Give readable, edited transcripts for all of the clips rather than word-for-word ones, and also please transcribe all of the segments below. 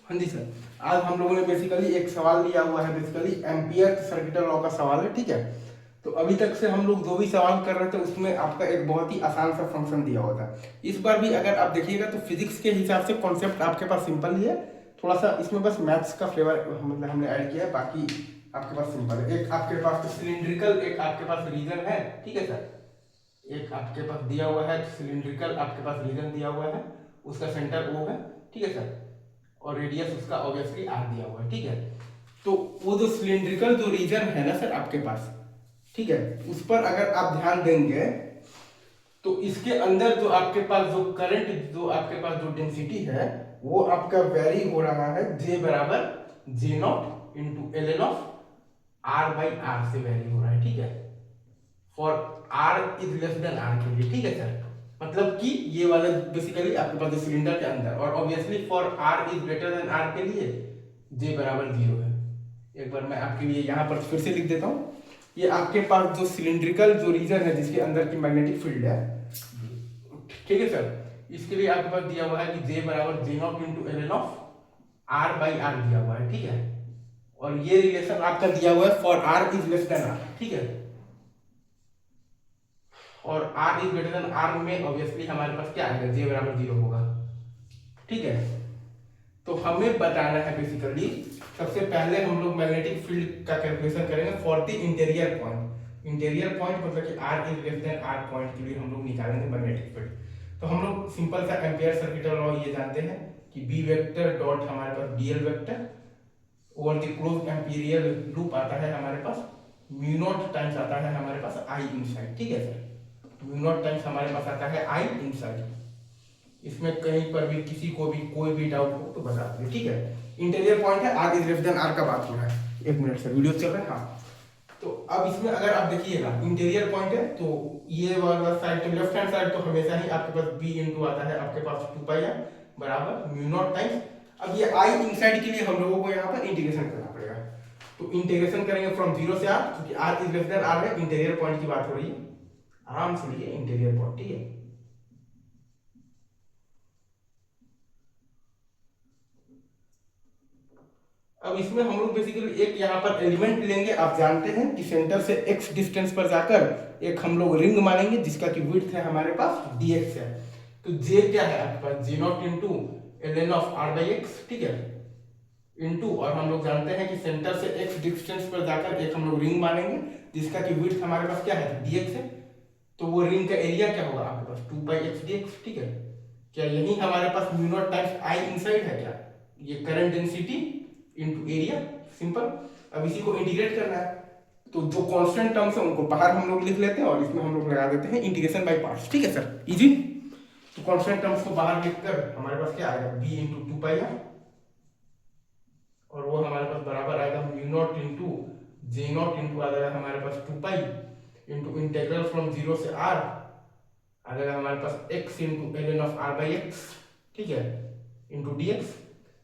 हाँ जी सर। आज हम लोगों ने बेसिकली एक सवाल लिया हुआ है, बेसिकली एम्पियर सर्किटल लॉ का सवाल है, ठीक है। तो अभी तक से हम लोग जो भी सवाल कर रहे थे उसमें आपका एक बहुत ही आसान सा फंक्शन दिया हुआ था। इस बार भी अगर आप देखिएगा तो फिजिक्स के हिसाब से कॉन्सेप्ट आपके पास सिंपल ही है, थोड़ा सा इसमें बस मैथ्स का फ्लेवर मतलब हमने ऐड किया है, बाकी आपके पास सिंपल है। एक आपके पास सिलिंड्रिकल, एक आपके पास रीजन है, ठीक है सर। एक आपके पास दिया हुआ है सिलिंड्रिकल, आपके पास रीजन दिया हुआ है, उसका सेंटर O है, ठीक है सर। और रेडियस उसका ऑब्वियसली R दिया हुआ है, ठीक है। तो वो जो सिलिंड्रिकल जो रीजन है ना सर आपके पास, ठीक है, उस पर अगर आप ध्यान देंगे तो इसके अंदर जो आपके पास जो करंट, जो आपके पास जो डेंसिटी है, वो आपका वेरी हो रहा है J बराबर J0 into l n of R by R से वेरी हो रहा है, ठीक है। For R is less than R के लिए, ठीक है सर। मतलब कि ये वाला बेसिकली आपके पास जो सिलेंडर के अंदर, और obviously for R is greater than R के लिए J बराबर 0 है। एक बार मैं आपके लिए यहाँ पर फिर से लिख देता हूँ। ये आपके पास जो सिलिंड्रिकल जो रीजन है जिसके अंदर की मैग्नेटिक फील्ड है, ठीक है सर, इसके लिए आपके पास दिया हुआ है कि J बराबर J0 into l n of R by R दिया हुआ है, ठीक है। और ये रिलेशन आपका दिया हुआ है for R is less than R, ठीक है। और R is greater than R में ऑब्वियसली हमारे पास क्या आएगा, J बराबर 0 होगा, ठीक है। तो हमें बताना है बेसिकली, सबसे पहले हम लोग मैग्नेटिक फील्ड का कैलकुलेशन करेंगे for the interior point. Interior point मतलब कि R is less than R point के लिए हम लोग निकालेंगे मैग्नेटिक फील्ड। तो हम लोग सिंपल सा एम्पियर सर्किटल लॉ ये जानते हैं कि B वेक्टर डॉट हमारे पास dl vector over the close Amperian loop आता है हमारे पास, म्यू नॉट टाइम्स आता है हमारे पास I इनसाइड, ठीक है सर। म्यू नॉट टाइम्स हमारे पास आता है I इनसाइड। इसमें कहीं पर भी किसी को भी कोई भी डाउट हो तो बता दीजिए, ठीक है। इंटीरियर पॉइंट है, R is less than R का बात हो रहा है। एक मिनट सर, वीडियो चल रहा है, हाँ। तो अब इसमें अगर आप देखिएगा इंटीरियर पॉइंट है तो ये वाला साइड, तो लेफ्ट हैंड साइड तो हमेशा ही आपके पास B इंटू आता है आपके पास 2 पाई r बराबर म्यू नॉट टाइम्स। अब ये I इनसाइड के लिए हम लोगों को यहाँ पर इंटीग्रेशन करना पड़ेगा। तो इंटीग्रेशन करेंगे फ्रॉम 0 से R, क्योंकि R is less than R है, इंटीरियर पॉइंट की बात हो रही है। आराम से लिए इंटीरियर पॉइंट, ठीक है। अब इसमें हम लोग बेसिकली एक यहाँ पर एलिमेंट लेंगे। आप जानते हैं कि सेंटर से x डिस्टेंस पर जाकर एक हम लोग रिंग मानेंगे जिसका कि विड्थ है हमारे पास dx है। तो j क्या है आपके पास, J0 into l n of R by x, ठीक है, इंटू, और हम लोग जानते हैं कि सेंटर से x डिस्टेंस पर जाकर एक हम लोग रिंग मानेंगे जिसका कि विड्थ हमारे पास क्या है, dx है। तो वो रिंग का एरिया क्या होगा आपके पास 2 पाई x dx, ठीक है। क्या यही हमारे पास mu naught times I inside है क्या, ये current density into area, simple. अब इसी को इंटीग्रेट करना है, तो जो कांस्टेंट टर्म्स है उनको बाहर हम लोग लिख लेते हैं और इसमें हम लोग लगा देते हैं इंटीग्रेशन बाय पार्ट्स, ठीक है सर, इजी। तो कांस्टेंट टर्म्स को बाहर लिखकर हमारे पास क्या आएगा, b इंटू 2 पाई r, और वो हमारे पास बराबर आएगा mu naught into j naught into आ जाएगा हमारे पास 2 पाई इंटू इंटीग्रल फ्रॉम 0 से r आ जाएगा हमारे पास x into l n of r by x, ठीक है, इंटू dx।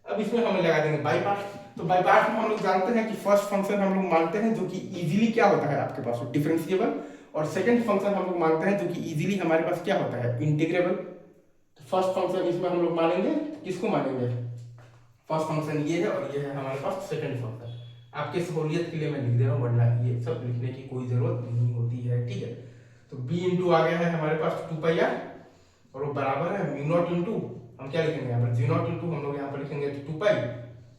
अब इसमें हम लगा देंगे बाई पार्ट। तो बाई पार्ट में हम लोग जानते हैं कि फर्स्ट फंक्शन हम लोग मानते हैं जो कि इजीली क्या होता है आपके पास डिफरेंशिएबल, और सेकंड फंक्शन हम लोग मानते हैं जो कि इजीली हमारे पास क्या होता है, इंटीग्रेबल। तो फर्स्ट फंक्शन इसमें हम लोग मानेंगे, किसको मानेंगे, फर्स्ट फंक्शन ये है, और ये है हमारे पास सेकंड फंक्शन। आपके सहूलियत के लिए मैं लिख दे रहा हूँ, वरना ये सब लिखने की कोई जरूरत नहीं होती है, ठीक है। तो b इंटू आ गया है हमारे पास 2 पाई r, और वो बराबर है म्यू नॉट इंटू, हम क्या लिखेंगे यहाँ पर, J0 इंटू हम लोग यहाँ पर लिखेंगे 2 पाई,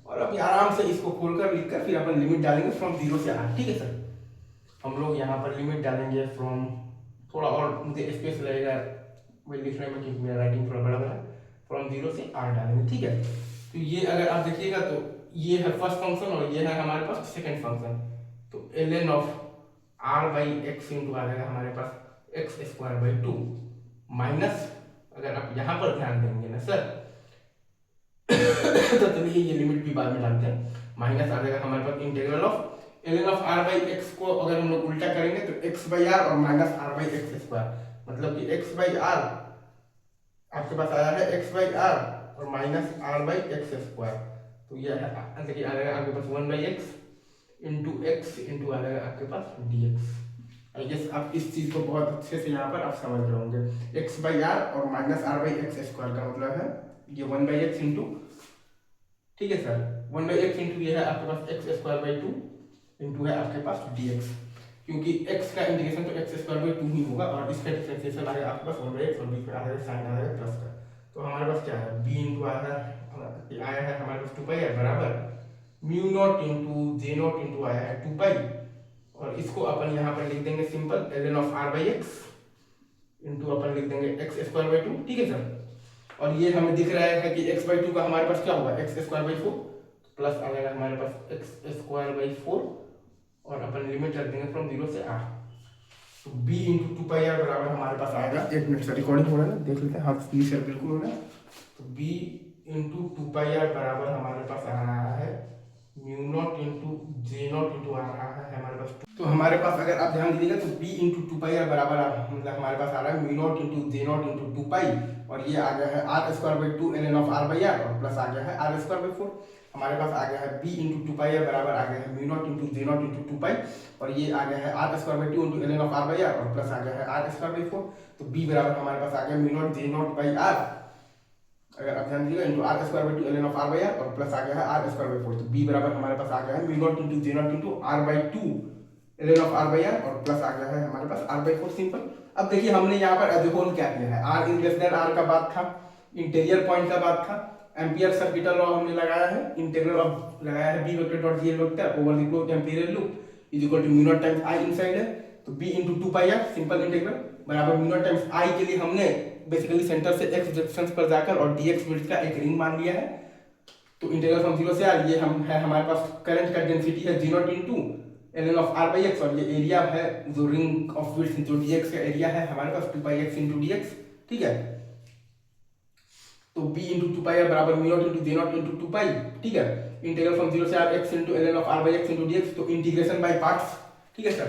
और अभी आराम से इसको खोलकर लिखकर फिर अपन लिमिट डालेंगे फ्रॉम 0 से r, ठीक है सर। हम लोग यहाँ पर लिमिट डालेंगे फ्रॉम, थोड़ा और मुझे स्पेस लगेगा वही लिखने में क्योंकि मेरा राइटिंग थोड़ा बड़ा है, फ्रॉम 0 से r डालेंगे, ठीक है। तो ये अगर आप देखिएगा तो ये है फर्स्ट फंक्शन और ये है हमारे पास सेकंड फंक्शन। तो l n of r by x into आ जाएगा हमारे पास एक्स स्क्वायर बाई 2 माइनस, अगर आप यहाँ पर ध्यान देंगे ना सर तो चलिए ये लिमिट भी बाद में डालते हैं, माइनस आ जाएगा हमारे पास integral of l n of r by x को अगर हम लोग उल्टा करेंगे तो x बाई आर और minus r by x square, मतलब कि x बाई आर आपके पास आया है x बाई आर और minus r by x square. तो ये देखिए आ जाएगा आपके पास 1 by x into x into आ जाएगा आपके पास dx। आई गेस आप इस चीज को बहुत अच्छे से यहाँ पर आप समझ रहे होंगे, x बाई आर और minus r by x square का मतलब है ये 1 बाई एक्स इंटू, ठीक है सर। 1/x इंटू ये है आपके पास x square by two into है आपके पास dx, क्योंकि x का इंटीग्रेशन तो एक्स स्क्वायर बाई टू ही होगा और इसका डिफरेंशिएशन आएगा आपके पास 1/x और बीच में आ जाएगा साइन आ जाएगा प्लस का। तो हमारे पास क्या है b इंटू आया है हमारे पास 2 पाई है बराबर mu naught into j naught into आया है 2 पाई, और इसको अपन यहाँ पर लिख देंगे simple ln of r by x into अपन लिख देंगे एक्स स्क्वायर बाई टू, ठीक है सर। और ये हमें दिख रहा है कि x बाई टू का हमारे पास क्या होगा x square by four plus आ जाएगा हमारे पास एक्स स्क्वायर बाई फोर और अपन लिमिट रख देंगे फ्रॉम 0 से r। तो b into two pi r बराबर हमारे पास आएगा, एक मिनट सर रिकॉर्डिंग हो रहा है ना, देख लेते हैं। हाँ प्लीज सर बिल्कुल हो रहा है। तो b into two pi r बराबर हमारे पास आ रहा है mu naught into j naught into r आ रहा है हमारे पास। तो हमारे पास अगर आप ध्यान दीजिएगा तो b into two pi r बराबर मतलब हमारे पास आ रहा है mu naught into j naught into two pi, और ये आ गया है r square by two ln of r by r और प्लस आ गया है आर स्क्वायर बाई फोर। हमारे पास आ गया है b into two pi r बराबर आ गया है mu naught into j naught into two pi, और ये आ गया है r square by two into ln of r by r और प्लस आ गया है आर स्क्वायर बाई फोर। तो b बराबर हमारे पास आ गया mu naught j naught by r, अगर आप ध्यान दीजिएगा into r square by two ln of r by r और प्लस आ गया है आर स्क्वायर बाई फोर। तो b बराबर हमारे पास आ गया है mu naught into j naught into r by two ln of r by r और प्लस आ गया है हमारे पास r बाई फोर सिंपल। अब देखिए हमने यहाँ पर एज ए होल क्या किया है, r in less than r का बात था, इंटीरियर पॉइंट का बात था, एम्पियर सर्किटल लॉ हमने लगाया है, इंटीग्रल ऑफ लगाया है b vector dot gl vector over the closed amperian loop is equal to mu naught times i inside है। तो b into two pi r simple integral बराबर म्यू नॉट टाइम्स i के लिए हमने basically centre से x distance पर जाकर और dx विड्थ का एक रिंग मान लिया है। तो इंटीग्रल फ्रॉम 0 से r ये हम है हमारे पास करंट का डेंसिटी है g naught into ln of r by x, और ये एरिया है जो रिंग ऑफ विड्थ जो dx का एरिया है हमारे पास 2 पाई x इंटू dx, ठीक है। तो b इंटू टू पाई बराबर mu naught into j naught into two pi, ठीक है। इंटीग्रल फ्रॉम 0 से r x into ln of r by x into dx, तो इंटीग्रेशन बाय पार्ट्स, ठीक है सर।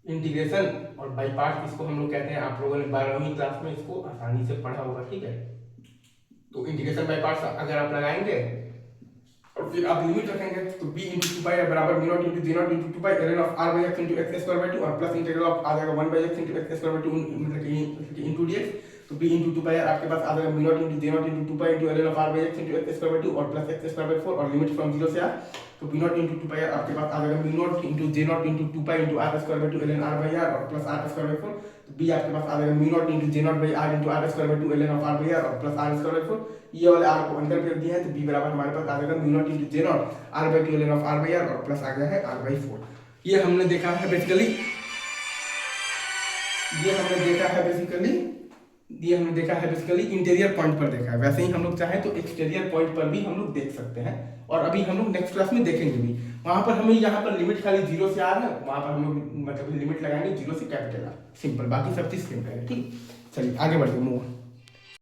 इंटीग्रेशन और बाय पार्ट्स इसको हम लोग कहते हैं, आप लोगों ने 12वीं क्लास में इसको आसानी से पढ़ा होगा, ठीक है। तो इंटीग्रेशन बाय पार्ट्स अगर आप लगाएंगे और फिर आप लिमिट रखेंगे तो b इंटू टू पाई बराबर mu naught into j naught into two pi ln of r by x into x square by to और प्लस इंटीग्रल ऑफ आ जाएगा 1 by x into x square by to मतलब कि into dx। तो b into two पाई आपके पास आ जाएगा mu naught into j naught into two pi into ln of r by x into x square by to और plus x square by four और limit from 0 से r। तो b not into two पाई आपके पास आ जाएगा mu naught into j naught into two pi into r square by two ln r by r और plus r square by four. तो b आपके पास आ जाएगा mu naught into j naught by r into r square by two ln of r by r और plus r square by four. ये वाले r को अंदर कर दिया है तो b बराबर हमारे पास आ जाएगा mu naught into j not r by two ln of r by r और प्लस आ गया है r बाई फोर। ये हमने देखा है बेसिकली, ये हमने देखा है बेसिकली इंटीरियर पॉइंट पर देखा है। वैसे ही हम लोग चाहें तो एक्सटीरियर पॉइंट पर भी हम लोग देख सकते हैं, और अभी हम लोग नेक्स्ट क्लास में देखेंगे भी। वहां पर हमें यहाँ पर लिमिट खाली 0 से r है, वहां पर हम लोग मतलब लिमिट लगाएंगे 0 से कैपिटल R सिंपल, बाकी सब चीज सेम रहेगा, ठीक। चलिए आगे बढ़ते हैं, मूव।